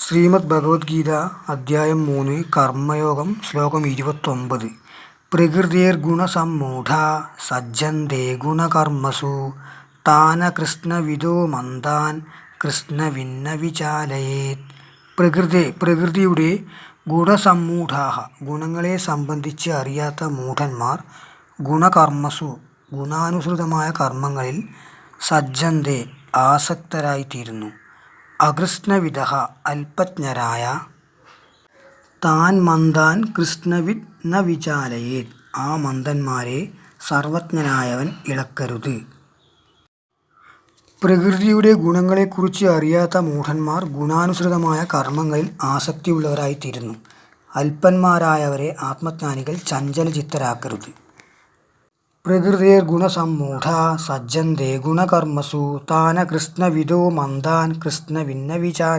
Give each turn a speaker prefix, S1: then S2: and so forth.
S1: ശ്രീമദ് ഭഗവത്ഗീത അധ്യായം 3 കർമ്മയോഗം ശ്ലോകം 29. പ്രകൃതിർഗുണസമ്മൂഢാ സജ്ജന്തേ ഗുണകർമ്മസു താന കൃഷ്ണവിദോ മന്ദാൻ കൃഷ്ണവിന്ന വിചാലയേത്. പ്രകൃതിയുടെ ഗുണസമ്മൂഢാഹ ഗുണങ്ങളെ സംബന്ധിച്ച് അറിയാത്ത മൂഢന്മാർ ഗുണകർമ്മസു ഗുണാനുസൃതമായ കർമ്മങ്ങളിൽ സജ്ജന്തേ ആസക്തരായിത്തീരുന്നു. അകൃഷ്ണവിദഃ അല്പജ്ഞരായ താൻ മന്ദാൻ കൃഷ്ണവിദ് ന വിചാലയേത്. ആ മന്ദന്മാരെ സർവജ്ഞനായവൻ ഇളക്കരുത്. പ്രകൃതിയുടെ ഗുണങ്ങളെക്കുറിച്ച് അറിയാത്ത മൂഢന്മാർ ഗുണാനുസൃതമായ കർമ്മങ്ങളിൽ ആസക്തിയുള്ളവരായിത്തീരുന്നു. അല്പന്മാരായവരെ ആത്മജ്ഞാനികൾ ചഞ്ചലചിത്തരാക്കരുത്. പ്രകൃതിർഗുണസമ്മൂഢാ സജ്ജന്തേ ഗുണകർമ്മസു താന കൃഷ്ണവിദോ മന്ദാൻ കൃഷ്ണവിന്ന വിചാലയേത്.